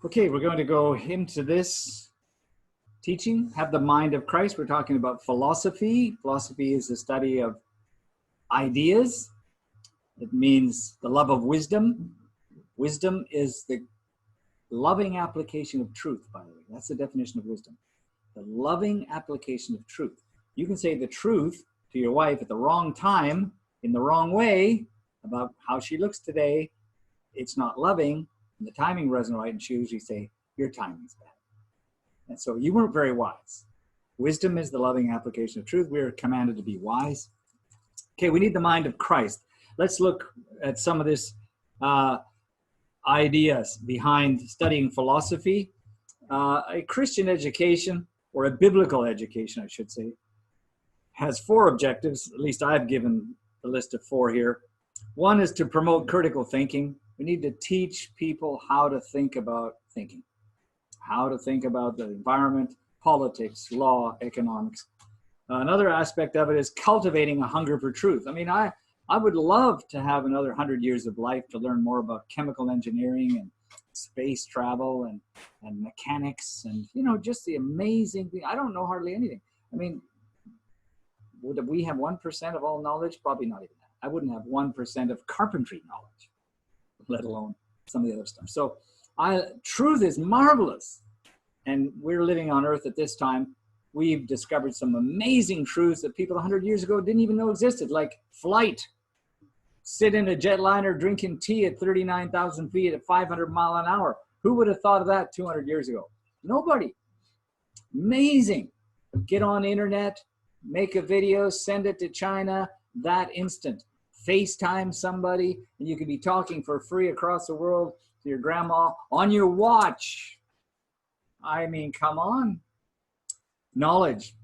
Okay, we're going to go into this teaching, Have the Mind of Christ. We're talking about philosophy. Philosophy is the study of ideas. It means the love of wisdom. Wisdom is the loving application of truth, by the way. That's the definition of wisdom. The loving application of truth. You can say the truth to your wife at the wrong time, in the wrong way, about how she looks today. It's not loving, and the timing wasn't right, and she usually say, your timing's bad. And so you weren't very wise. Wisdom is the loving application of truth. We are commanded to be wise. Okay, we need the mind of Christ. Let's look at some of this ideas behind studying philosophy. A Christian education, or a biblical education, I should say, has four objectives. At least I've given the list of four here. One is to promote critical thinking. We need to teach people how to think about thinking, how to think about the environment, politics, law, economics. Another aspect of it is cultivating a hunger for truth. I mean, I would love to have another 100 years of life to learn more about chemical engineering and space travel and mechanics and, you know, just the amazing thing. I don't know hardly anything. I mean, would we have 1% of all knowledge? Probably not even that. I wouldn't have 1% of carpentry knowledge, let alone some of the other stuff. So truth is marvelous. And we're living on earth at this time. We've discovered some amazing truths that people 100 years ago didn't even know existed, like flight. Sit in a jetliner drinking tea at 39,000 feet at 500 mile an hour. Who would have thought of that 200 years ago? Nobody. Amazing. Get on the internet, make a video, send it to China that instant. FaceTime somebody, and you could be talking for free across the world to your grandma on your watch. I mean, come on. Knowledge,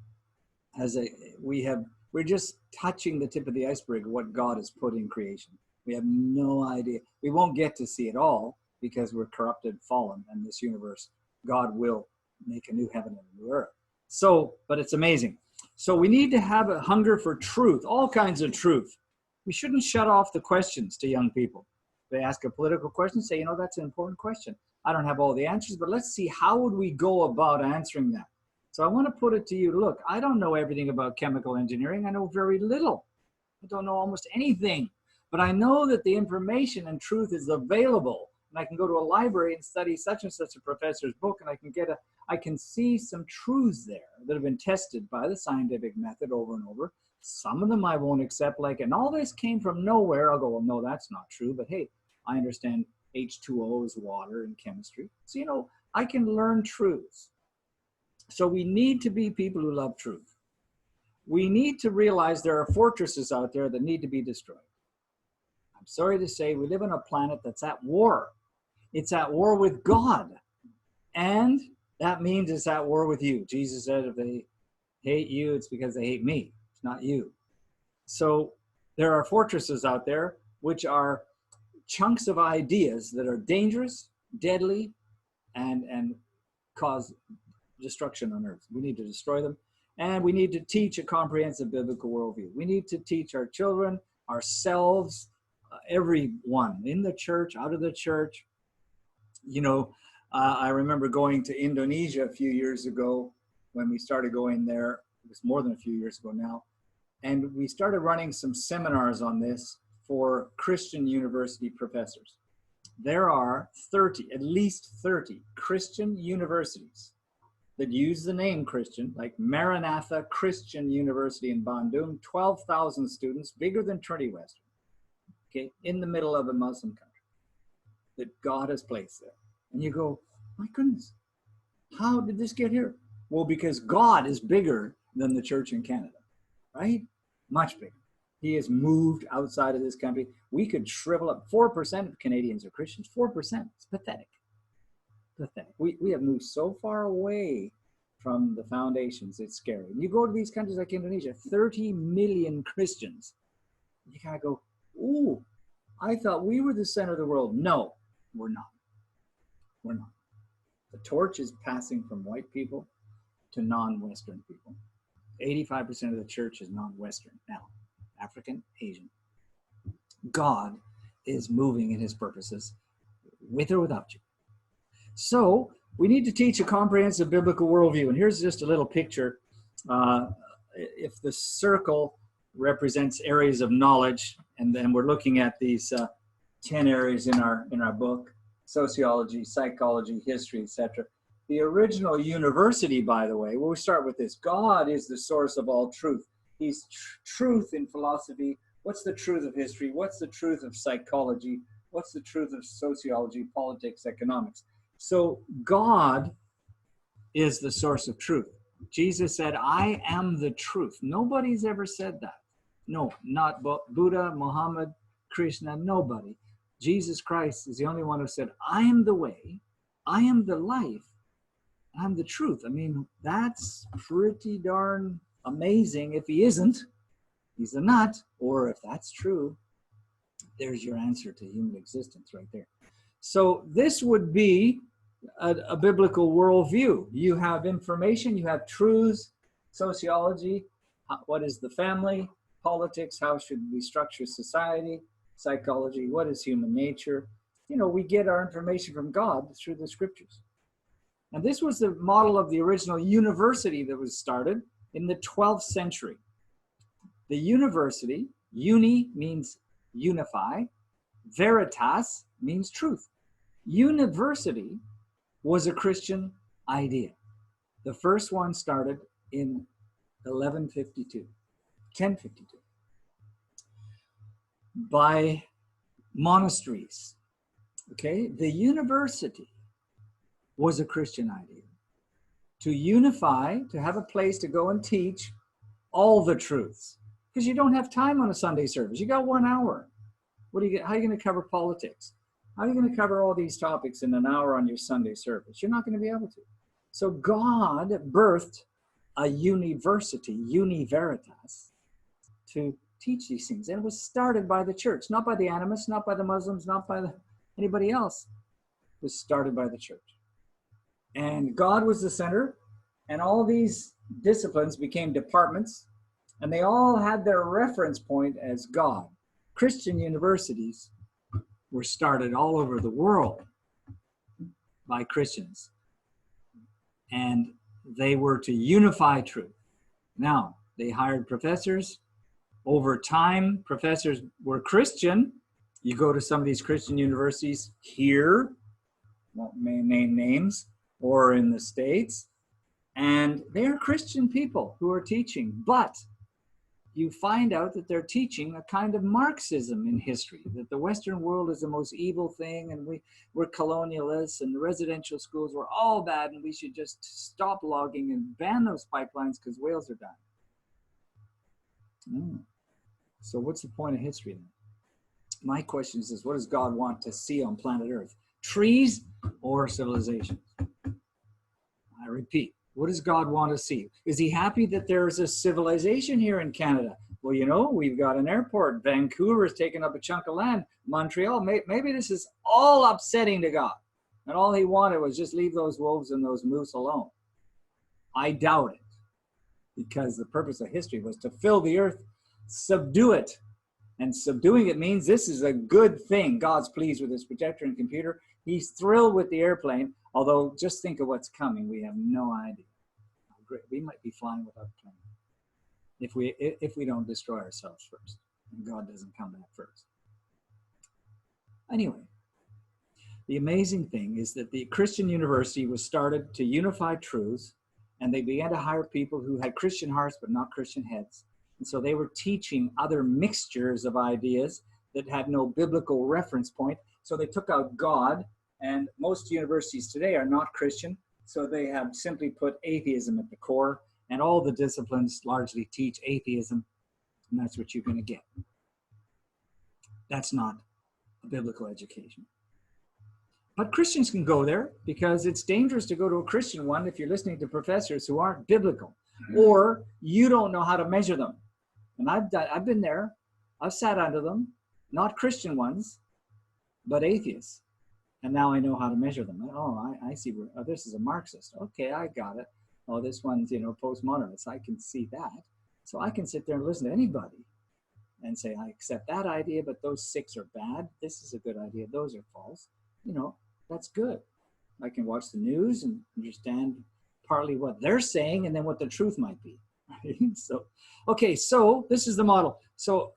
we're just touching the tip of the iceberg of what God has put in creation. We have no idea. We won't get to see it all because we're corrupted, fallen, and this universe, God will make a new heaven and a new earth. So, but it's amazing. So we need to have a hunger for truth, all kinds of truth. We shouldn't shut off the questions to young people. They ask a political question, say, you know, that's an important question. I don't have all the answers, but let's see, how would we go about answering that? So I want to put it to you, look, I don't know everything about chemical engineering. I know very little. I don't know almost anything, but I know that the information and truth is available. And I can go to a library and study such and such a professor's book, and I can see some truths there that have been tested by the scientific method over and over. Some of them I won't accept, like, and all this came from nowhere. I'll go, well, no, that's not true. But hey, I understand H2O is water in chemistry. So, you know, I can learn truths. So we need to be people who love truth. We need to realize there are fortresses out there that need to be destroyed. I'm sorry to say we live on a planet that's at war. It's at war with God. And that means it's at war with you. Jesus said if they hate you, it's because they hate me. It's not you. So there are fortresses out there which are chunks of ideas that are dangerous, deadly, and cause destruction on earth. We need to destroy them, and we need to teach a comprehensive biblical worldview. We need to teach our children, ourselves, everyone in the church, out of the church. You know, I remember going to Indonesia a few years ago when we started going there. It was more than a few years ago now, and we started running some seminars on this for Christian university professors. There are at least 30 Christian universities that use the name Christian, like Maranatha Christian University in Bandung, 12,000 students, bigger than Trinity Western, okay, in the middle of a Muslim country that God has placed there. And you go, my goodness, how did this get here? Well, because God is bigger than the church in Canada, right? Much bigger. He has moved outside of this country. We could shrivel up. 4% of Canadians are Christians. 4%. It's pathetic. Pathetic. We have moved so far away from the foundations, it's scary. And you go to these countries like Indonesia, 30 million Christians. You kind of go, ooh, I thought we were the center of the world. No, we're not. We're not. The torch is passing from white people to non-Western people. 85% of the church is non-Western now, African, Asian. God is moving in his purposes with or without you. So we need to teach a comprehensive biblical worldview. And here's just a little picture. If the circle represents areas of knowledge, and then we're looking at these 10 areas in our book: sociology, psychology, history, etc. The original university, by the way, we'll start with this. God is the source of all truth. He's truth in philosophy. What's the truth of history? What's the truth of psychology? What's the truth of sociology, politics, economics? So God is the source of truth. Jesus said, I am the truth. Nobody's ever said that. No, not Buddha, Muhammad, Krishna, nobody. Jesus Christ is the only one who said, I am the way, I am the life, I'm the truth. I mean, that's pretty darn amazing. If he isn't, he's a nut. Or if that's true, there's your answer to human existence right there. So this would be a biblical worldview. You have information, you have truths, sociology, what is the family, politics, how should we structure society, psychology, what is human nature. You know, we get our information from God through the scriptures. And this was the model of the original university that was started in the 12th century. The university, uni means unify, veritas means truth. University was a Christian idea. The first one started in 1052, by monasteries. Okay, the university was a Christian idea. To unify, to have a place to go and teach all the truths. Because you don't have time on a Sunday service. You got 1 hour. How are you going to cover politics? How are you going to cover all these topics in an hour on your Sunday service? You're not going to be able to. So God birthed a university, uni veritas, to teach these things. And it was started by the church, not by the animists, not by the Muslims, not by anybody else. It was started by the church. And God was the center, and all these disciplines became departments, and they all had their reference point as God. Christian universities were started all over the world by Christians, and they were to unify truth. Now, they hired professors. Over time, professors were Christian. You go to some of these Christian universities here, won't name names, or in the States, and they're Christian people who are teaching, but you find out that they're teaching a kind of Marxism in history, that the Western world is the most evil thing, and we're colonialists, and the residential schools were all bad, and we should just stop logging and ban those pipelines because whales are dying. So what's the point of history then? My question is, what does God want to see on planet Earth? Trees or civilizations? I repeat, what does God want to see? Is he happy that there's a civilization here in Canada? Well, you know, we've got an airport. Vancouver's taken up a chunk of land. Montreal, maybe this is all upsetting to God. And all he wanted was just leave those wolves and those moose alone. I doubt it. Because the purpose of history was to fill the earth, subdue it. And subduing it means this is a good thing. God's pleased with his projector and computer. He's thrilled with the airplane. Although, just think of what's coming. We have no idea. We might be flying without a plane if we don't destroy ourselves first, and God doesn't come back first. Anyway, the amazing thing is that the Christian university was started to unify truths, and they began to hire people who had Christian hearts but not Christian heads. And so they were teaching other mixtures of ideas that had no biblical reference point. So they took out God. And most universities today are not Christian, so they have simply put atheism at the core, and all the disciplines largely teach atheism, and that's what you're going to get. That's not a biblical education. But Christians can go there, because it's dangerous to go to a Christian one if you're listening to professors who aren't biblical, or you don't know how to measure them. And I've been there. I've sat under them, not Christian ones, but atheists. And now I know how to measure them. Oh, I see. Oh, this is a Marxist. Okay, I got it. Oh, this one's, postmodernist. I can see that. So I can sit there and listen to anybody and say, I accept that idea, but those 6 are bad. This is a good idea. Those are false. That's good. I can watch the news and understand partly what they're saying and then what the truth might be. So, okay, so this is the model. So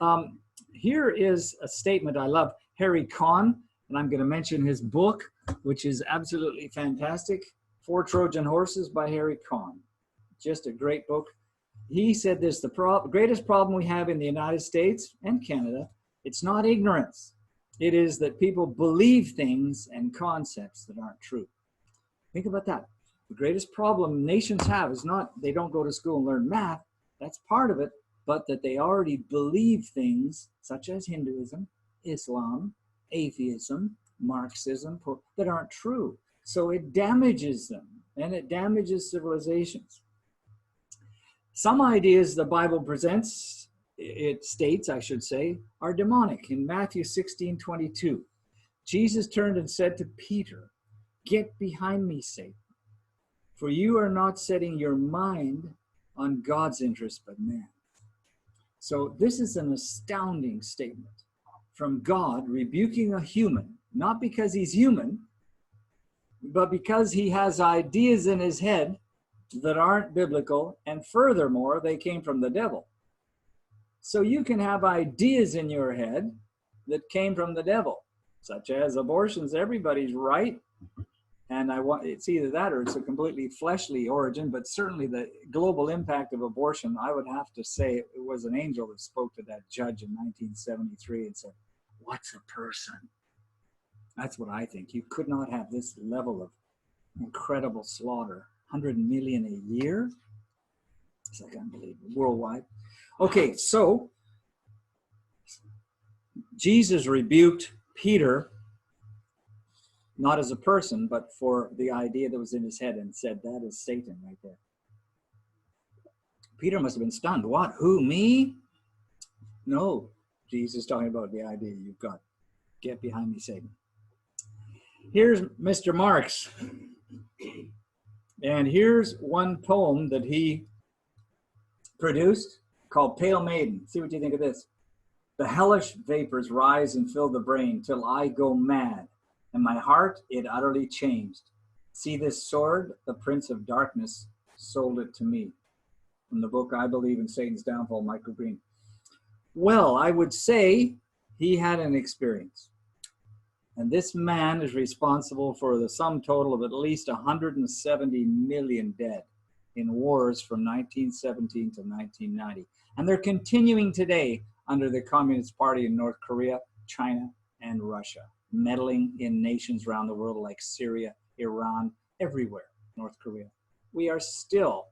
here is a statement I love. Harry Kahn, and I'm going to mention his book, which is absolutely fantastic. 4 Trojan Horses by Harry Kahn. Just a great book. He said this, the greatest problem we have in the United States and Canada, it's not ignorance. It is that people believe things and concepts that aren't true. Think about that. The greatest problem nations have is not they don't go to school and learn math. That's part of it, but that they already believe things such as Hinduism, Islam, atheism, Marxism, that aren't true. So it damages them, and it damages civilizations. Some ideas the Bible presents, it states, I should say, are demonic. In Matthew 16:22, Jesus turned and said to Peter, "Get behind me, Satan, for you are not setting your mind on God's interest, but man." So this is an astounding statement from God rebuking a human, not because he's human, but because he has ideas in his head that aren't biblical, and furthermore, they came from the devil. So you can have ideas in your head that came from the devil, such as abortion's everybody's right, and it's either that or it's a completely fleshly origin, but certainly the global impact of abortion, I would have to say it was an angel that spoke to that judge in 1973 and said, "What's a person?" That's what I think. You could not have this level of incredible slaughter. 100 million a year? It's like unbelievable, worldwide. Okay, so Jesus rebuked Peter, not as a person, but for the idea that was in his head, and said, that is Satan right there. Peter must have been stunned. What? Who, me? No, Jesus is talking about the idea you've got. Get behind me, Satan. Here's Mr. Marx. And here's one poem that he produced called Pale Maiden. See what you think of this. The hellish vapors rise and fill the brain till I go mad, and my heart it utterly changed. See this sword, the Prince of Darkness sold it to me. From the book I Believe in Satan's Downfall, Michael Green. Well, I would say he had an experience. And this man is responsible for the sum total of at least 170 million dead in wars from 1917 to 1990. And they're continuing today under the Communist Party in North Korea, China, and Russia, meddling in nations around the world like Syria, Iran, everywhere, North Korea. We are still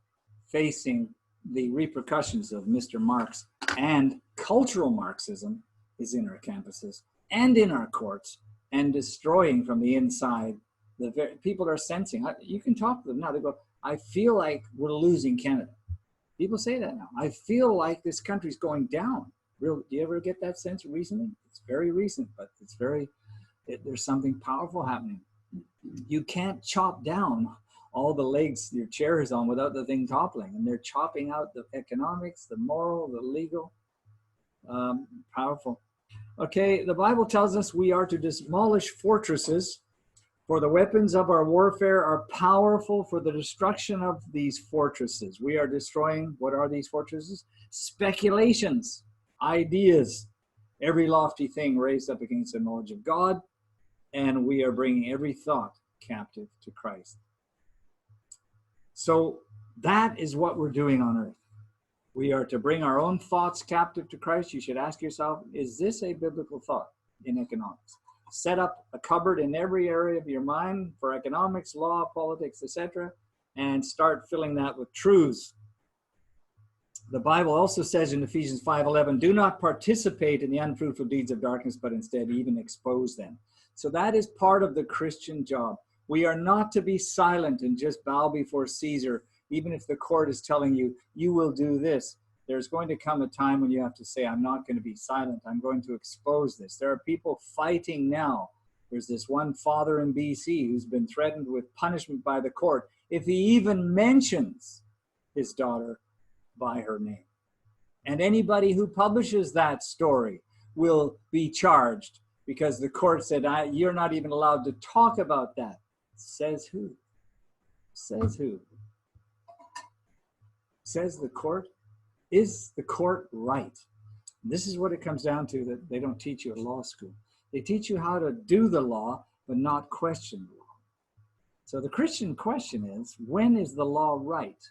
facing the repercussions of Mr. Marx, and cultural Marxism is in our campuses and in our courts, and destroying from the inside. The very people are sensing. You can talk to them now. They go, I feel like we're losing Canada. People say that now. I feel like this country's going down. Do you ever get that sense recently? It's very recent, but there's something powerful happening. You can't chop down all the legs your chair is on without the thing toppling. And they're chopping out the economics, the moral, the legal. Powerful. Okay, the Bible tells us we are to demolish fortresses, for the weapons of our warfare are powerful for the destruction of these fortresses. We are destroying, what are these fortresses? Speculations, ideas, every lofty thing raised up against the knowledge of God, and we are bringing every thought captive to Christ. So that is what we're doing on earth. We are to bring our own thoughts captive to Christ. You should ask yourself, is this a biblical thought in economics? Set up a cupboard in every area of your mind for economics, law, politics, etc., and start filling that with truths. The Bible also says in Ephesians 5:11, do not participate in the unfruitful deeds of darkness, but instead even expose them. So that is part of the Christian job. We are not to be silent and just bow before Caesar. Even if the court is telling you, you will do this, there's going to come a time when you have to say, I'm not going to be silent. I'm going to expose this. There are people fighting now. There's this one father in BC who's been threatened with punishment by the court if he even mentions his daughter by her name. And anybody who publishes that story will be charged because the court said, you're not even allowed to talk about that. Says who? Says who? Says the court? Is the court right? This is what it comes down to that they don't teach you at law school. They teach you how to do the law, but not question the law. So the Christian question is, when is the law right?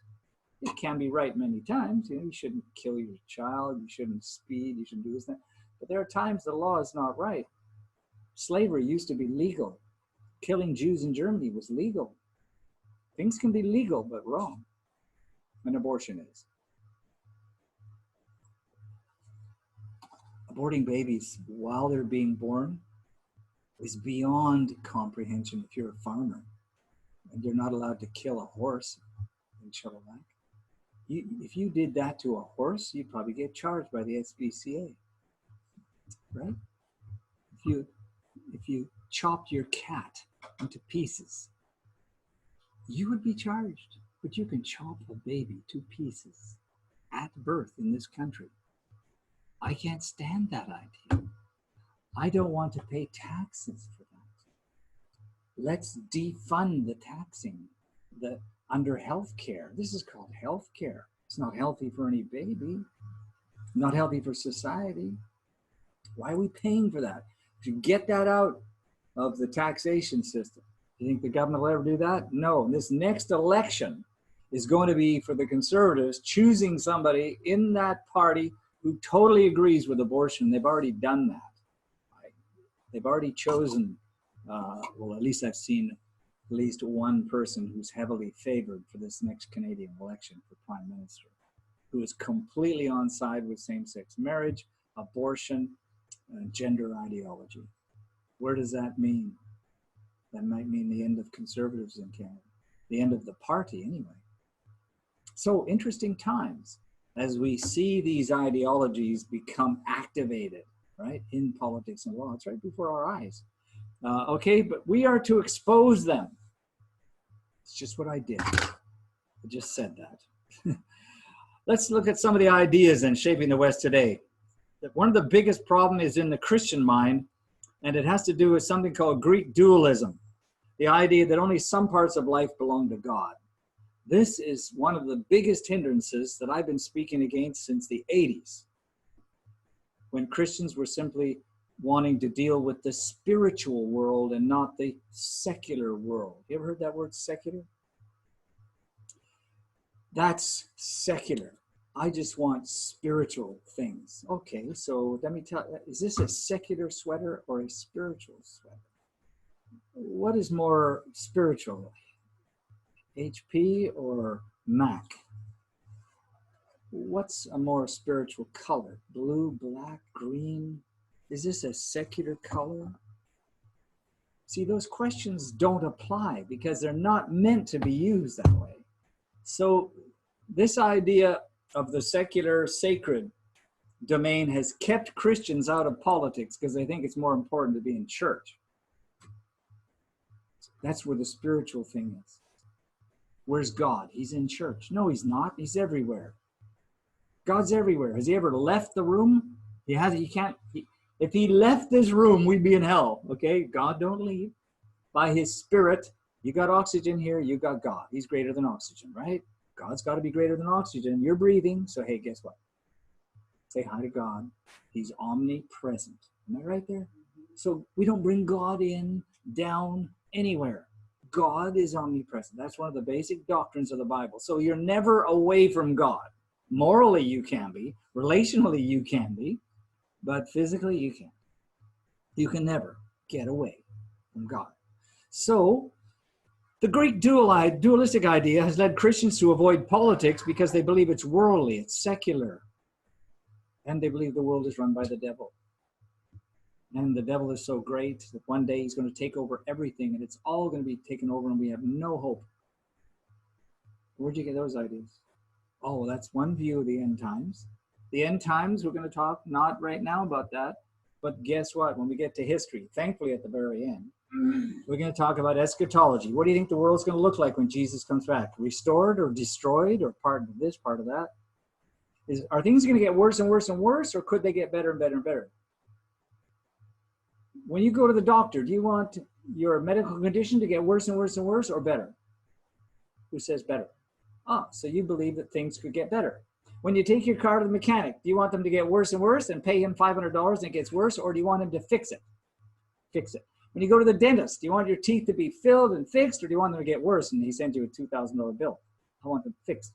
It can be right many times. You shouldn't kill your child, you shouldn't speed, you shouldn't do this, that. But there are times the law is not right. Slavery used to be legal. Killing Jews in Germany was legal. Things can be legal, but wrong. And abortion is. Aborting babies while they're being born is beyond comprehension if you're a farmer. And you're not allowed to kill a horse in Chilliwack. If you did that to a horse, you'd probably get charged by the SPCA, right? If you chopped your cat into pieces, you would be charged. But you can chop a baby to pieces at birth in this country. I can't stand that idea. I don't want to pay taxes for that. Let's defund the taxing under health care. This is called health care. It's not healthy for any baby, not healthy for society. Why are we paying for that? To get that out of the taxation system. You think the government will ever do that? No. This next election is going to be for the Conservatives choosing somebody in that party who totally agrees with abortion. They've already done that. Right? They've already chosen, well, at least I've seen at least one person who's heavily favored for this next Canadian election for Prime Minister, who is completely on side with same-sex marriage, abortion, gender ideology. Where does that mean? That might mean the end of Conservatives in Canada, the end of the party anyway. So interesting times as we see these ideologies become activated, right, in politics and law. It's right before our eyes. Okay, but we are to expose them. It's just what I did. I just said that. Let's look at some of the ideas in shaping the West today. One of the biggest problems is in the Christian mind, and it has to do with something called Greek dualism, the idea that only some parts of life belong to God. This is one of the biggest hindrances that I've been speaking against since the 80s, when Christians were simply wanting to deal with the spiritual world and not the secular world. You ever heard that word, secular? That's secular. I just want spiritual things. Okay, so let me tell you, is this a secular sweater or a spiritual sweater? What is more spiritual, HP or Mac? What's a more spiritual color? Blue, black, green? Is this a secular color? See, those questions don't apply because they're not meant to be used that way. So this idea of the secular sacred domain has kept Christians out of politics because they think it's more important to be in church. That's where the spiritual thing is. Where's God? He's in church. No, he's not. He's everywhere. God's everywhere. Has he ever left the room? He hasn't. He can't. If he left this room, we'd be in hell. Okay? God don't leave. By his spirit, you got oxygen here, you got God. He's greater than oxygen, right? God's got to be greater than oxygen. You're breathing, so hey, guess what? Say hi to God. He's omnipresent. Am I right there? So we don't bring God in, down, anywhere. God is omnipresent. That's one of the basic doctrines of the Bible. So you're never away from God. Morally, you can be. Relationally, you can be. But physically, you can't. You can never get away from God. So the Greek dualistic idea has led Christians to avoid politics because they believe it's worldly, it's secular. And they believe the world is run by the devil. And the devil is so great that one day he's going to take over everything and it's all going to be taken over and we have no hope. Where'd you get those ideas? Oh, well, that's one view of the end times. The end times, we're going to talk not right now about that. But guess what? When we get to history, thankfully at the very end, we're going to talk about eschatology. What do you think the world's going to look like when Jesus comes back? Restored or destroyed or part of this, part of that? Are things going to get worse and worse and worse, or could they get better and better and better? When you go to the doctor, do you want your medical condition to get worse and worse and worse, or better? Who says better? Ah, so you believe that things could get better. When you take your car to the mechanic, do you want them to get worse and worse and pay him $500 and it gets worse, or do you want him to fix it? Fix it. When you go to the dentist, do you want your teeth to be filled and fixed, or do you want them to get worse and he sends you a $2,000 bill? I want them fixed.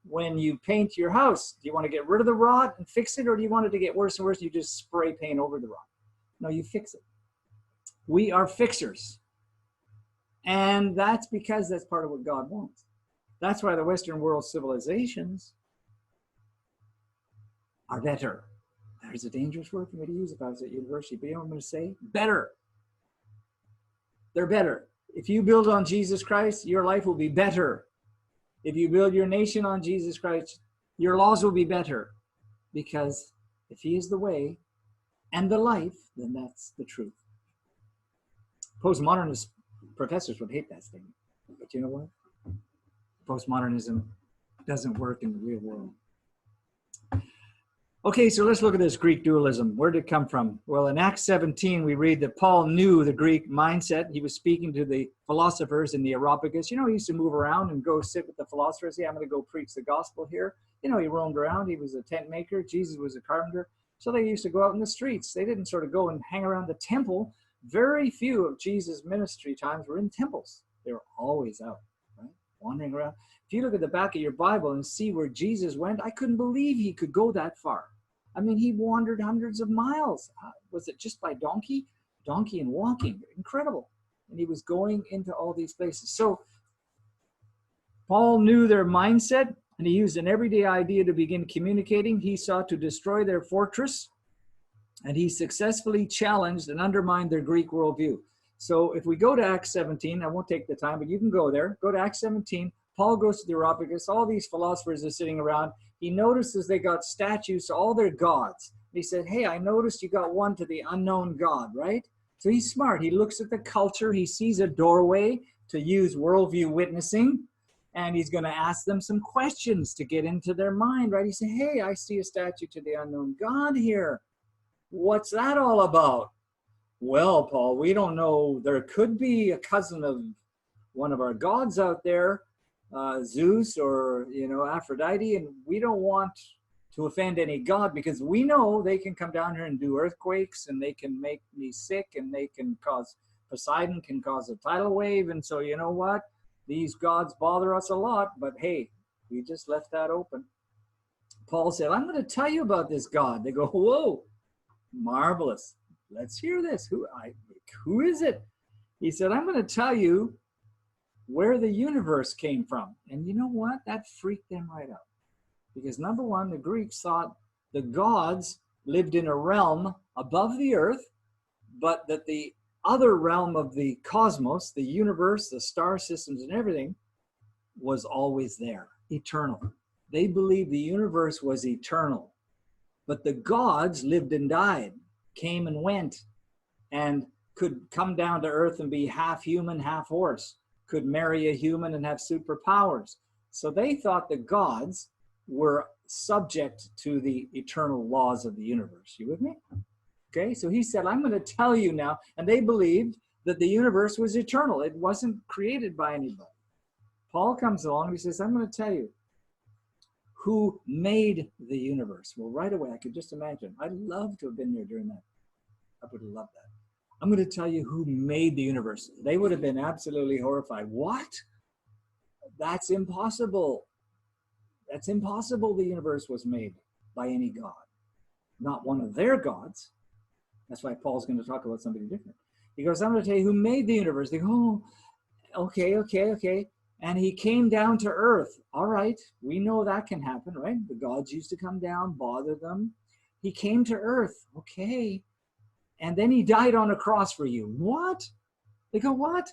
When you paint your house, do you want to get rid of the rot and fix it, or do you want it to get worse and worse? You just spray paint over the rot. No, you fix it. We are fixers. And that's because that's part of what God wants. That's why the Western world civilizations are better. There's a dangerous word for me to use if I was at university, but you know what I'm going to say? Better. They're better. If you build on Jesus Christ, your life will be better. If you build your nation on Jesus Christ, your laws will be better. Because if he is the way and the life, then that's the truth. Postmodernist professors would hate that statement. But you know what? Postmodernism doesn't work in the real world. Okay, so let's look at this Greek dualism. Where did it come from? Well, in Acts 17, we read that Paul knew the Greek mindset. He was speaking to the philosophers in the Areopagus. You know, he used to move around and go sit with the philosophers. Yeah, I'm going to go preach the gospel here. You know, he roamed around. He was a tent maker. Jesus was a carpenter. So they used to go out in the streets. They didn't sort of go and hang around the temple. Very few of Jesus' ministry times were in temples. They were always out, right? Wandering around. If you look at the back of your Bible and see where Jesus went, I couldn't believe he could go that far. I mean, he wandered hundreds of miles. Was it just by donkey? Donkey and walking. Incredible. And he was going into all these places. So Paul knew their mindset, and he used an everyday idea to begin communicating. He sought to destroy their fortress, and he successfully challenged and undermined their Greek worldview. So if we go to Acts 17, I won't take the time, but you can go there. Go to Acts 17. Paul goes to the Areopagus. All these philosophers are sitting around. He notices they got statues to all their gods. He said, hey, I noticed you got one to the unknown God, right? So he's smart. He looks at the culture. He sees a doorway to use worldview witnessing, and he's going to ask them some questions to get into their mind, right? He said, hey, I see a statue to the unknown God here. What's that all about? Well, Paul, we don't know. There could be a cousin of one of our gods out there, Zeus or, Aphrodite, and we don't want to offend any god because we know they can come down here and do earthquakes, and they can make me sick, and they can cause, Poseidon can cause a tidal wave. And so, you know what? These gods bother us a lot, but hey, we just left that open. Paul said, I'm going to tell you about this God. They go, whoa, marvelous. Let's hear this. Who is it? He said, I'm going to tell you where the universe came from. And you know what? That freaked them right out. Because number one, the Greeks thought the gods lived in a realm above the earth, but that the other realm of the cosmos, the universe, the star systems and everything, was always there, eternal. They believed the universe was eternal. But the gods lived and died, came and went, and could come down to earth and be half human, half horse, could marry a human and have superpowers. So they thought the gods were subject to the eternal laws of the universe. You with me? Okay, so he said, I'm going to tell you now. And they believed that the universe was eternal. It wasn't created by anybody. Paul comes along and he says, I'm going to tell you who made the universe. Well, right away, I could just imagine. I'd love to have been there during that. I would have loved that. I'm going to tell you who made the universe. They would have been absolutely horrified. What? That's impossible. That's impossible. The universe was made by any god, not one of their gods. That's why Paul's going to talk about somebody different. He goes, I'm going to tell you who made the universe. They go, oh, okay. And he came down to earth. All right, we know that can happen, right? The gods used to come down, bother them. He came to earth. Okay. And then he died on a cross for you. What? They go, what?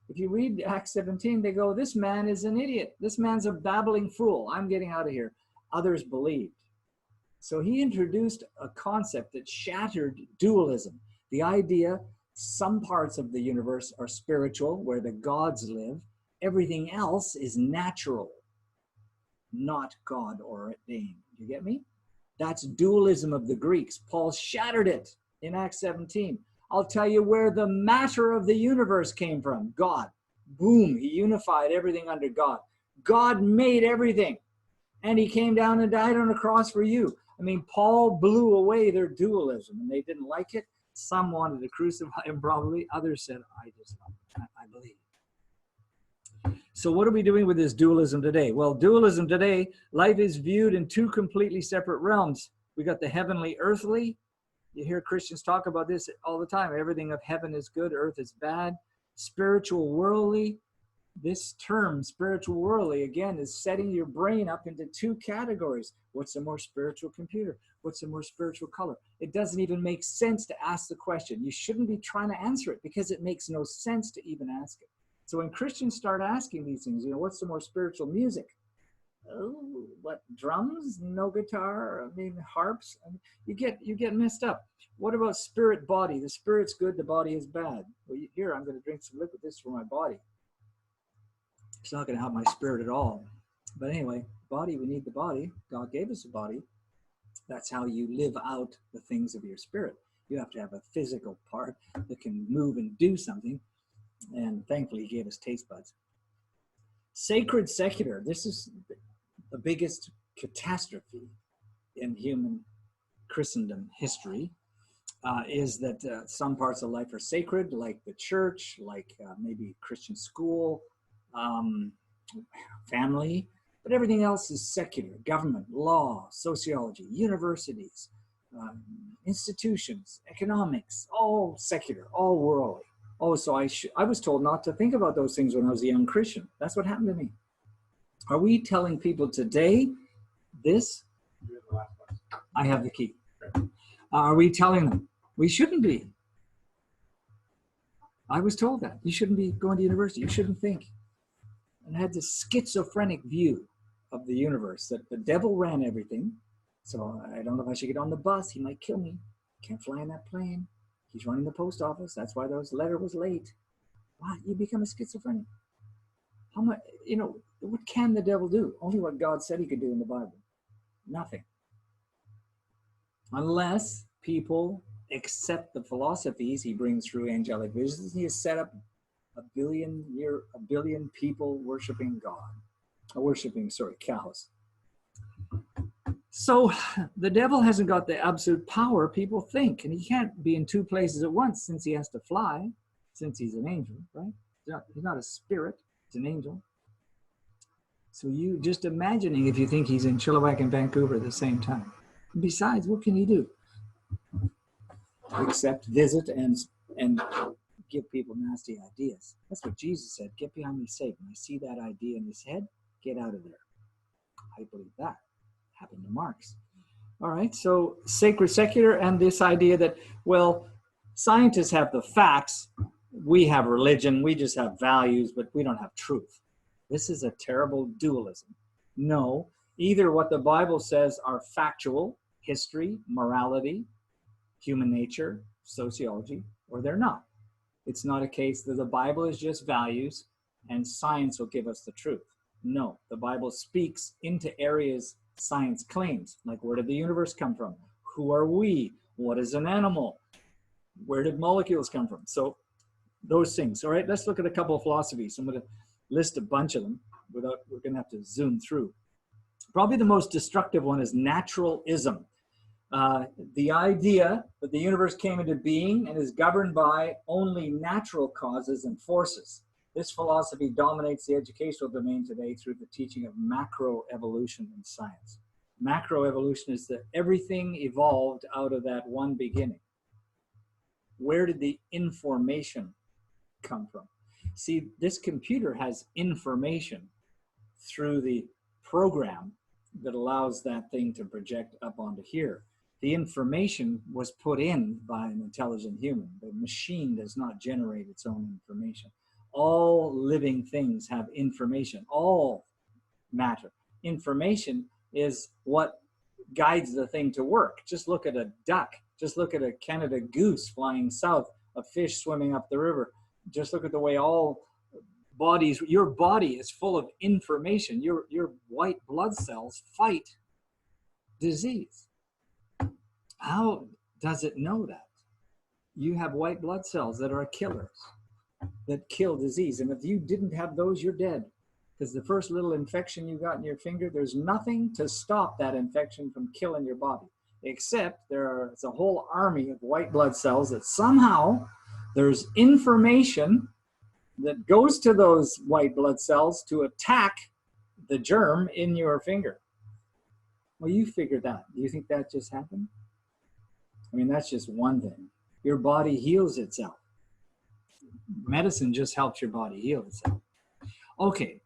If you read Acts 17, they go, this man is an idiot. This man's a babbling fool. I'm getting out of here. Others believed. So he introduced a concept that shattered dualism. The idea some parts of the universe are spiritual, where the gods live. Everything else is natural, not God ordained. You get me? That's dualism of the Greeks. Paul shattered it in Acts 17. I'll tell you where the matter of the universe came from. God. Boom, he unified everything under God. God made everything. And he came down and died on a cross for you. I mean, Paul blew away their dualism, and they didn't like it. Some wanted to crucify him probably. Others said, I believe. So what are we doing with this dualism today? Well, dualism today, life is viewed in two completely separate realms. We got the heavenly, earthly. You hear Christians talk about this all the time. Everything of heaven is good, earth is bad. Spiritual, worldly. This term, spiritual worldly, again, is setting your brain up into two categories. What's a more spiritual computer? What's a more spiritual color? It doesn't even make sense to ask the question. You shouldn't be trying to answer it because it makes no sense to even ask it. So when Christians start asking these things, what's the more spiritual music? Oh, what, drums? No guitar? I mean, harps? I mean, you get messed up. What about spirit, body? The spirit's good, the body is bad. Well, here, I'm going to drink some liquid. This is for my body. It's not going to help my spirit at all. But anyway, body, we need the body. God gave us a body. That's how you live out the things of your spirit. You have to have a physical part that can move and do something. And thankfully, he gave us taste buds. Sacred, secular. This is the biggest catastrophe in human Christendom history. Is that some parts of life are sacred, like the church, like maybe Christian school, family, but everything else is secular. Government, law, sociology, universities, institutions, economics, all secular, all worldly. Oh, so I was told not to think about those things when I was a young Christian. That's what happened to me. Are we telling people today this? I have the key. Are we telling them? We shouldn't be. I was told that. You shouldn't be going to university. You shouldn't think. And I had this schizophrenic view of the universe, that the devil ran everything. So I don't know if I should get on the bus. He might kill me. Can't fly in that plane. He's running the post office. That's why those letter was late. Wow, you become a schizophrenic. How much, what can the devil do? Only what God said he could do in the Bible. Nothing. Unless people accept the philosophies he brings through angelic visions. He has set up a billion people worshiping cows. So the devil hasn't got the absolute power people think, and he can't be in two places at once since he has to fly, since he's an angel, right? He's not a spirit, he's an angel. So you just imagining if you think he's in Chilliwack and Vancouver at the same time. Besides, what can he do? Except visit and give people nasty ideas. That's what Jesus said. Get behind me, Satan. I see that idea in his head. Get out of there. I believe that happened to Marx. All right, so sacred, secular, and this idea that, well, scientists have the facts. We have religion. We just have values, but we don't have truth. This is a terrible dualism. No, either what the Bible says are factual, history, morality, human nature, sociology, or they're not. It's not a case that the Bible is just values and science will give us the truth. No, the Bible speaks into areas science claims, like where did the universe come from? Who are we? What is an animal? Where did molecules come from? So those things. All right, let's look at a couple of philosophies. I'm going to list a bunch of them. We're going to have to zoom through. Probably the most destructive one is naturalism. The idea that the universe came into being and is governed by only natural causes and forces. This philosophy dominates the educational domain today through the teaching of macroevolution in science. Macroevolution is that everything evolved out of that one beginning. Where did the information come from? See, this computer has information through the program that allows that thing to project up onto here. The information was put in by an intelligent human. The machine does not generate its own information. All living things have information, all matter. Information is what guides the thing to work. Just look at a duck. Just look at a Canada goose flying south, a fish swimming up the river. Just look at the way all bodies, your body is full of information. Your white blood cells fight disease. How does it know that? you have white blood cells that are killers, that kill disease. And if you didn't have those, you're dead. Because the first little infection you got in your finger, there's nothing to stop that infection from killing your body, except there's a whole army of white blood cells that somehow there's information that goes to those white blood cells to attack the germ in your finger. Well, you figured that. Do you think that just happened? I mean, that's just one thing. Your body heals itself. Medicine just helps your body heal itself. Okay,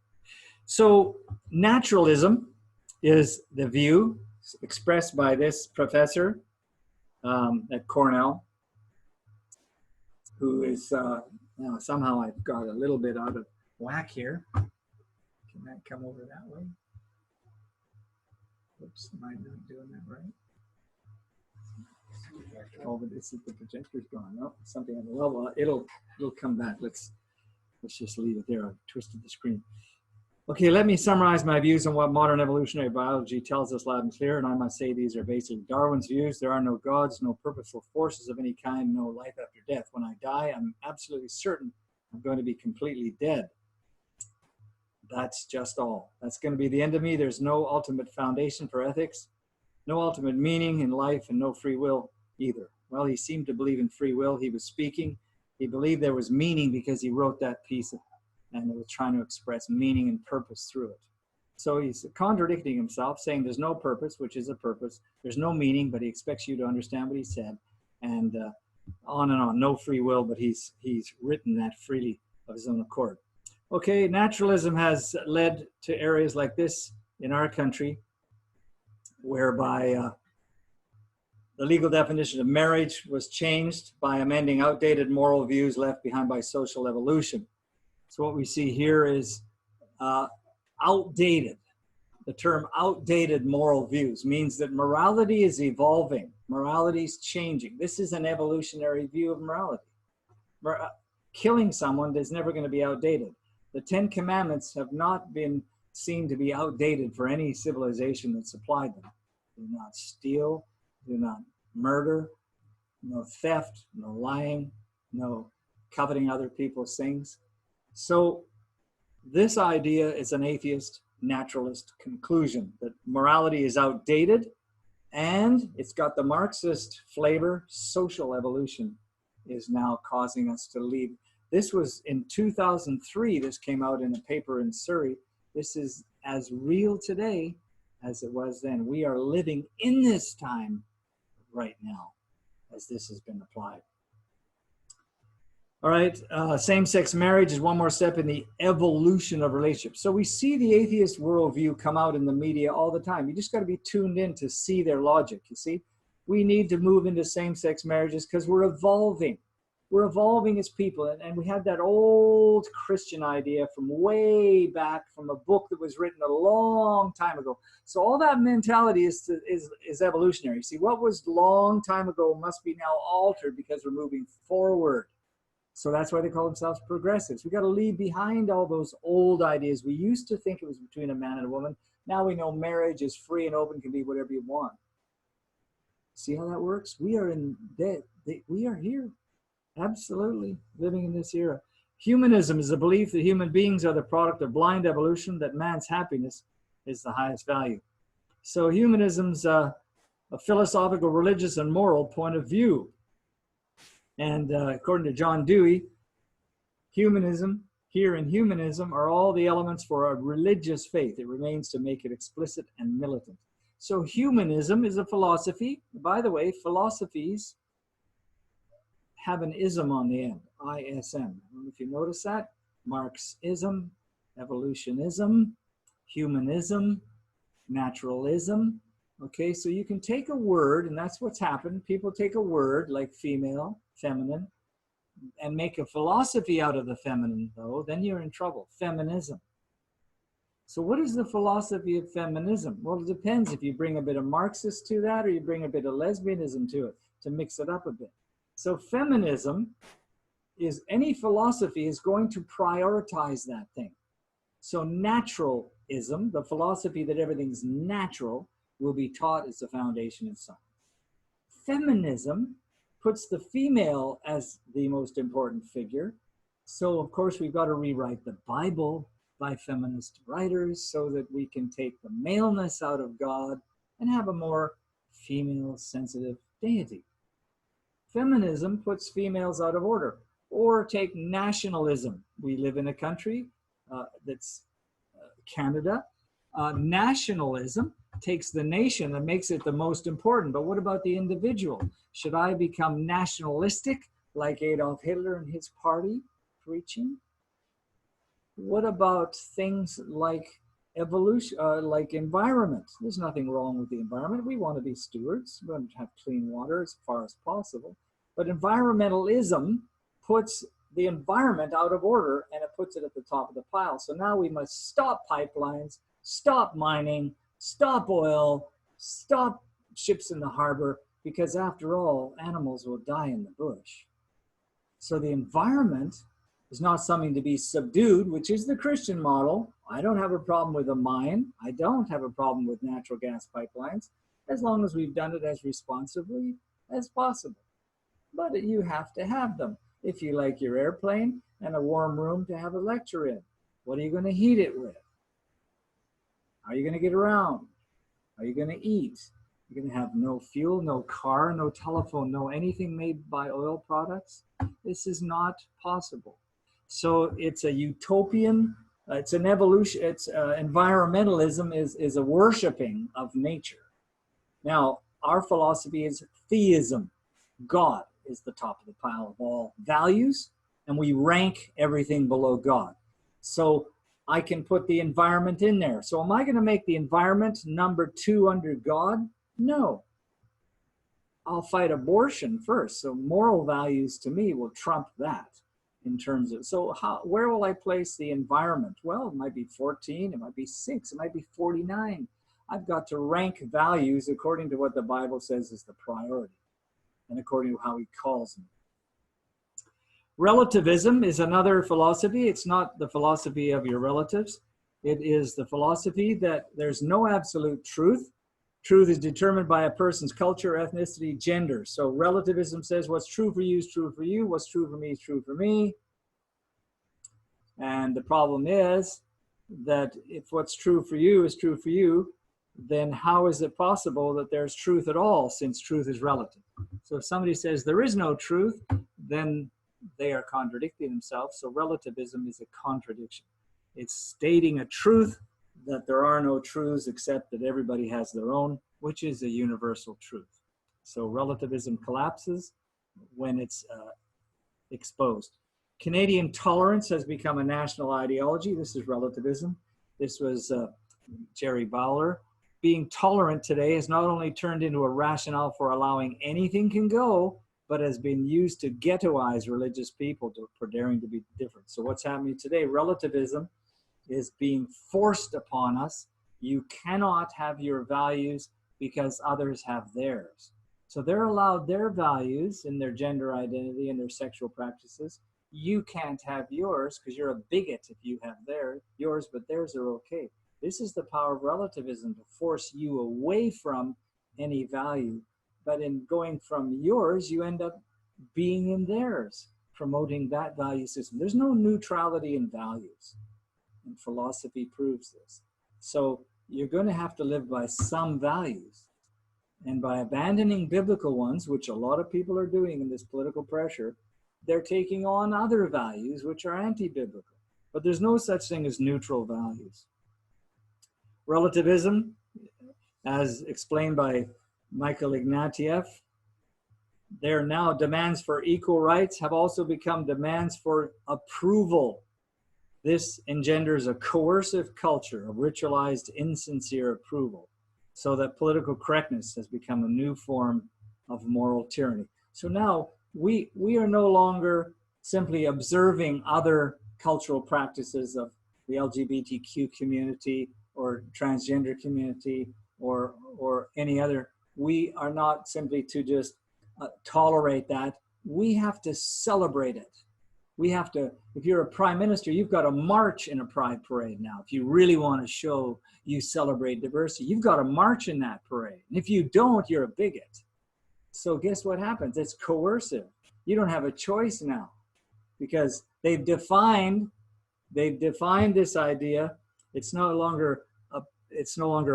so naturalism is the view expressed by this professor at Cornell, who is, now somehow I've got a little bit out of whack here. Can that come over that way? Oops, am I not doing that right? Oh, but this is the projector's gone. No, something on the level. It'll come back. Let's just leave it there. I've twisted the screen. Okay, let me summarize my views on what modern evolutionary biology tells us loud and clear, and I must say these are basically Darwin's views. There are no gods, no purposeful forces of any kind, no life after death. When I die, I'm absolutely certain I'm going to be completely dead. That's just all. That's going to be the end of me. There's no ultimate foundation for ethics, no ultimate meaning in life, and no free will either. Well, he seemed to believe in free will. He was speaking. He believed there was meaning because he wrote that piece and it was trying to express meaning and purpose through it. So he's contradicting himself, saying there's no purpose, which is a purpose. There's no meaning, but he expects you to understand what he said. And on and on. No free will, but he's written that freely of his own accord. Okay, naturalism has led to areas like this in our country, whereby the legal definition of marriage was changed by amending outdated moral views left behind by social evolution. So what we see here is outdated. The term outdated moral views means that morality is evolving. Morality is changing. This is an evolutionary view of morality. Killing someone is never going to be outdated. The 10 Commandments have not been seen to be outdated for any civilization that supplied them. Do not steal, do not murder, no theft, no lying, no coveting other people's things. So this idea is an atheist naturalist conclusion that morality is outdated and it's got the Marxist flavor. Social evolution is now causing us to leave. This was in 2003. This came out in a paper in Surrey. This is as real today as it was then. We are living in this time right now as this has been applied. All right, same-sex marriage is one more step in the evolution of relationships. So we see the atheist worldview come out in the media all the time. You just got to be tuned in to see their logic, you see. We need to move into same-sex marriages because we're evolving. We're evolving as people, and we had that old Christian idea from way back from a book that was written a long time ago. So all that mentality is evolutionary. See, what was long time ago must be now altered because we're moving forward. So that's why they call themselves progressives. We got to leave behind all those old ideas. We used to think it was between a man and a woman. Now we know marriage is free and open, can be whatever you want. See how that works? We are we are here. Absolutely living in this era. Humanism is the belief that human beings are the product of blind evolution, that man's happiness is the highest value. So humanism's a philosophical, religious, and moral point of view. And according to John Dewey, humanism, here in humanism, are all the elements for a religious faith. It remains to make it explicit and militant. So humanism is a philosophy. By the way, philosophies have an ism on the end, ISM. I don't know if you notice that. Marxism, evolutionism, humanism, naturalism. Okay, so you can take a word, and that's what's happened. People take a word like female, feminine, and make a philosophy out of the feminine, though, then you're in trouble. Feminism. So what is the philosophy of feminism? Well, it depends if you bring a bit of Marxist to that or you bring a bit of lesbianism to it to mix it up a bit. So feminism is any philosophy is going to prioritize that thing. So naturalism, the philosophy that everything's natural, will be taught as the foundation of science. Feminism puts the female as the most important figure. So, of course, we've got to rewrite the Bible by feminist writers so that we can take the maleness out of God and have a more female-sensitive deity. Feminism puts females out of order. Or take nationalism. We live in a country that's Canada. Nationalism takes the nation and makes it the most important. But what about the individual? Should I become nationalistic like Adolf Hitler and his party preaching? What about things like evolution, like environment? There's nothing wrong with the environment. We want to be stewards. We want to have clean water as far as possible. But environmentalism puts the environment out of order and it puts it at the top of the pile. So now we must stop pipelines, stop mining, stop oil, stop ships in the harbor, because after all, animals will die in the bush. So the environment is not something to be subdued, which is the Christian model. I don't have a problem with a mine. I don't have a problem with natural gas pipelines, as long as we've done it as responsibly as possible. But you have to have them. If you like your airplane and a warm room to have a lecture in, what are you going to heat it with? How are you going to get around? How are you going to eat? You're going to have no fuel, no car, no telephone, no anything made by oil products. This is not possible. So it's a utopian, it's an evolution, it's environmentalism is a worshiping of nature. Now, our philosophy is theism. God is the top of the pile of all values, and we rank everything below God. So I can put the environment in there. So am I going to make the environment number 2 under God? No. I'll fight abortion first. So moral values to me will trump that in terms of, so where will I place the environment? Well, it might be 14, it might be 6, it might be 49. I've got to rank values according to what the Bible says is the priority, and according to how he calls them. Relativism is another philosophy. It's not the philosophy of your relatives. It is the philosophy that there's no absolute truth. Truth is determined by a person's culture, ethnicity, gender. So relativism says what's true for you is true for you. What's true for me is true for me. And the problem is that if what's true for you is true for you, then how is it possible that there's truth at all, since truth is relative? So if somebody says there is no truth, then they are contradicting themselves. So relativism is a contradiction. It's stating a truth that there are no truths except that everybody has their own, which is a universal truth. So relativism collapses when it's exposed. Canadian tolerance has become a national ideology. This is relativism. This was Jerry Bowler. Being tolerant today has not only turned into a rationale for allowing anything can go, but has been used to ghettoize religious people for daring to be different. So what's happening today? Relativism is being forced upon us. You cannot have your values because others have theirs. So they're allowed their values in their gender identity and their sexual practices. You can't have yours because you're a bigot if you have yours, but theirs are okay. This is the power of relativism, to force you away from any value. But in going from yours, you end up being in theirs, promoting that value system. There's no neutrality in values, and philosophy proves this. So you're going to have to live by some values. And by abandoning biblical ones, which a lot of people are doing in this political pressure, they're taking on other values which are anti-biblical. But there's no such thing as neutral values. Relativism, as explained by Michael Ignatieff, there now demands for equal rights have also become demands for approval. This engenders a coercive culture of ritualized, insincere approval, so that political correctness has become a new form of moral tyranny. So now we are no longer simply observing other cultural practices of the LGBTQ community or transgender community or any other. We are not simply to just tolerate that. We have to celebrate it. We have to, if you're a prime minister, you've got to march in a pride parade now. If you really want to show you celebrate diversity, you've got to march in that parade. And if you don't, you're a bigot. So guess what happens? It's coercive. You don't have a choice now because they've defined this idea. It's no longer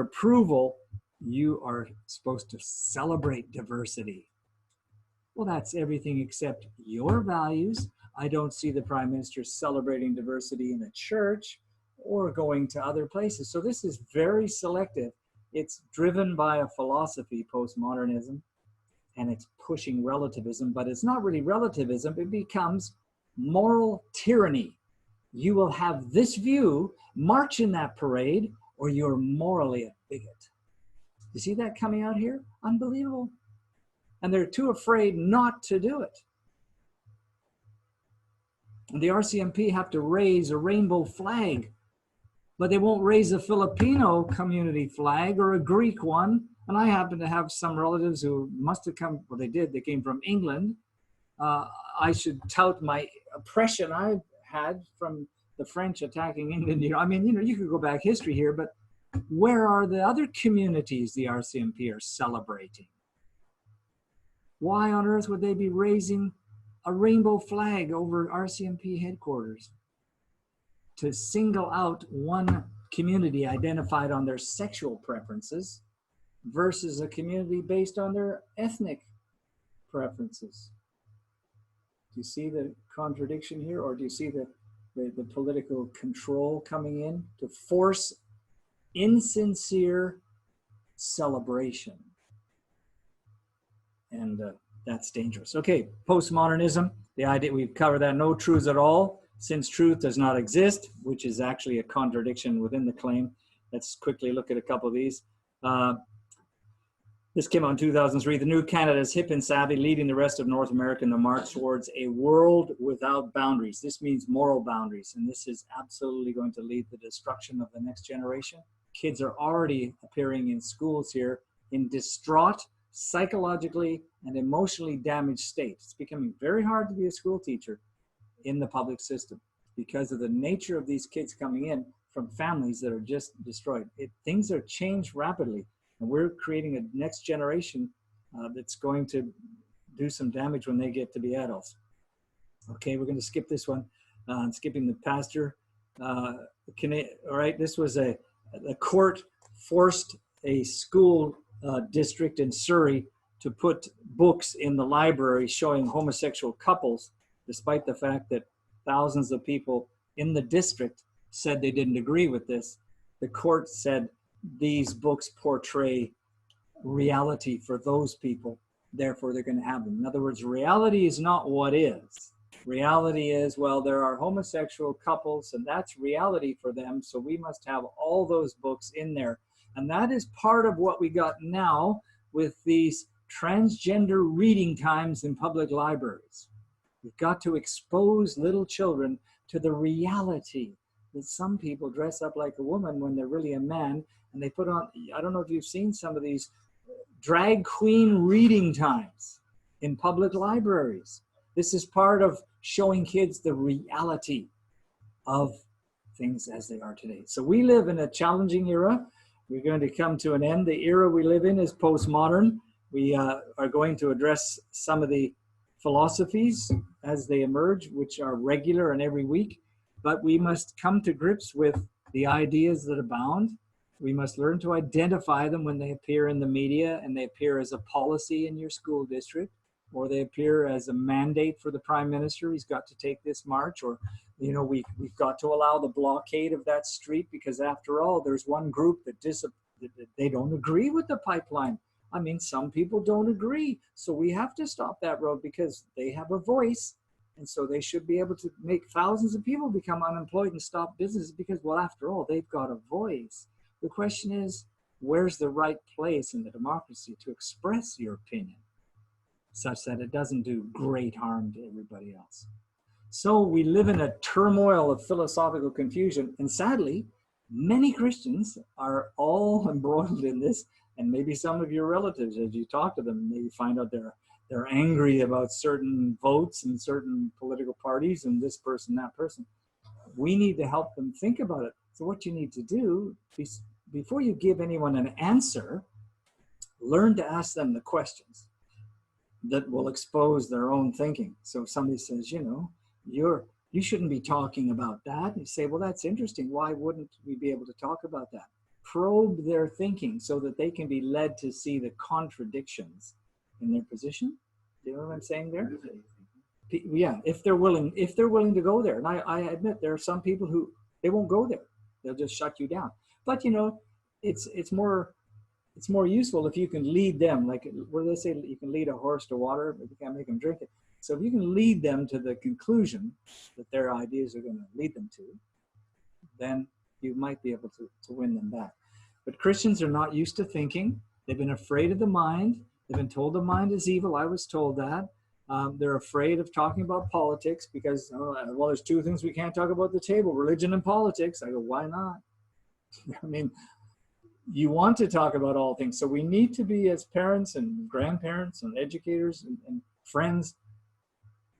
approval. You are supposed to celebrate diversity. Well, that's everything except your values. I don't see the prime minister celebrating diversity in a church or going to other places. So this is very selective. It's driven by a philosophy, postmodernism, and it's pushing relativism, but it's not really relativism. It becomes moral tyranny. You will have this view, march in that parade, or you're morally a bigot. You see that coming out here? Unbelievable. And they're too afraid not to do it. And the RCMP have to raise a rainbow flag, but they won't raise a Filipino community flag or a Greek one. And I happen to have some relatives who must have come, well, they came from England. I should tout my oppression I had from the French attacking England. You could go back history here, but where are the other communities the RCMP are celebrating? Why on earth would they be raising a rainbow flag over RCMP headquarters to single out one community identified on their sexual preferences versus a community based on their ethnic preferences? Do you see the contradiction here, or do you see the political control coming in to force insincere celebration? And that's dangerous. Okay, postmodernism, the idea, we've covered that, no truths at all, since truth does not exist, which is actually a contradiction within the claim. Let's quickly look at a couple of these. This came out in 2003. The new Canada is hip and savvy, leading the rest of North America in the march towards a world without boundaries. This means moral boundaries, and this is absolutely going to lead to the destruction of the next generation. Kids are already appearing in schools here in distraught, psychologically and emotionally damaged states. It's becoming very hard to be a school teacher in the public system because of the nature of these kids coming in from families that are just destroyed. Things are changed rapidly, and we're creating a next generation that's going to do some damage when they get to be adults. Okay, we're going to skip this one. I'm skipping the pastor. All right, this was a court forced a school district in Surrey to put books in the library showing homosexual couples, despite the fact that thousands of people in the district said they didn't agree with this. The court said these books portray reality for those people, therefore they're going to have them. In other words, reality is not what is. Reality is, well, there are homosexual couples and that's reality for them, so we must have all those books in there. And that is part of what we got now with these transgender reading times in public libraries. We've got to expose little children to the reality that some people dress up like a woman when they're really a man, and they put on, I don't know if you've seen some of these drag queen reading times in public libraries. This is part of showing kids the reality of things as they are today. So we live in a challenging era. We're going to come to an end. The era we live in is postmodern. We are going to address some of the philosophies as they emerge, which are regular and every week, but we must come to grips with the ideas that abound. We must learn to identify them when they appear in the media and they appear as a policy in your school district, or they appear as a mandate for the prime minister. He's got to take this march, or, you know, we've got to allow the blockade of that street, because after all, there's one group that they don't agree with the pipeline. I mean, some people don't agree. So we have to stop that road because they have a voice. And so they should be able to make thousands of people become unemployed and stop business because, well, after all, they've got a voice. The question is, where's the right place in the democracy to express your opinion such that it doesn't do great harm to everybody else? So we live in a turmoil of philosophical confusion. And sadly, many Christians are all embroiled in this. And maybe some of your relatives, as you talk to them, maybe find out they're angry about certain votes and certain political parties and this person, that person. We need to help them think about it. So what you need to do, before you give anyone an answer, learn to ask them the questions. that will expose their own thinking. So if somebody says, you shouldn't be talking about that, and you say, well, that's interesting. Why wouldn't we be able to talk about that? Probe their thinking so that they can be led to see the contradictions in their position. Do you know what I'm saying there? Yeah, if they're willing to go there. And I admit there are some people who they won't go there. They'll just shut you down. But it's more useful if you can lead them, like what do they say, you can lead a horse to water, but you can't make them drink it. So if you can lead them to the conclusion that their ideas are going to lead them to, then you might be able to win them back. But Christians are not used to thinking. They've been afraid of the mind. They've been told the mind is evil. I was told that. They're afraid of talking about politics because, well, there's two things we can't talk about at the table, religion and politics. I go, why not? I mean, you want to talk about all things. So we need to be, as parents and grandparents and educators and friends,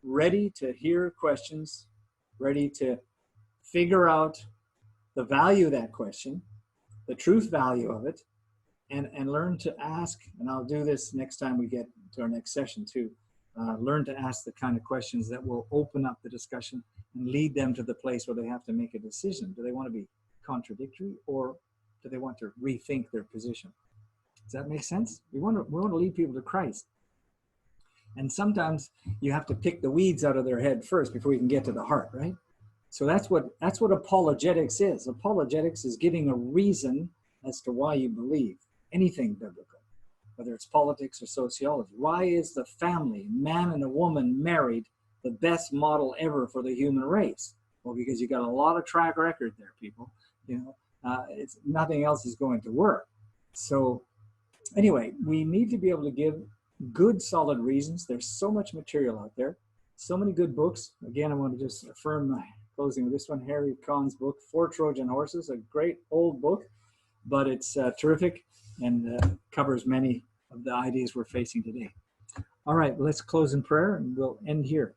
ready to hear questions, ready to figure out the value of that question, the truth value of it, and learn to ask. And I'll do this next time we get to our next session too. Learn to ask the kind of questions that will open up the discussion and lead them to the place where they have to make a decision. Do they want to be contradictory, or do they want to rethink their position? Does that make sense? We want to lead people to Christ. And sometimes you have to pick the weeds out of their head first before you can get to the heart, right? So that's what apologetics is. Apologetics is giving a reason as to why you believe anything biblical, whether it's politics or sociology. Why is the family, man and a woman married, the best model ever for the human race? Well, because you got a lot of track record there, people. It's nothing else is going to work. So anyway, we need to be able to give good, solid reasons. There's so much material out there, so many good books. Again, I want to just affirm my closing with this one, Harry Kahn's book, Four Trojan Horses, a great old book, but it's terrific and covers many of the ideas we're facing today. All right, let's close in prayer and we'll end here.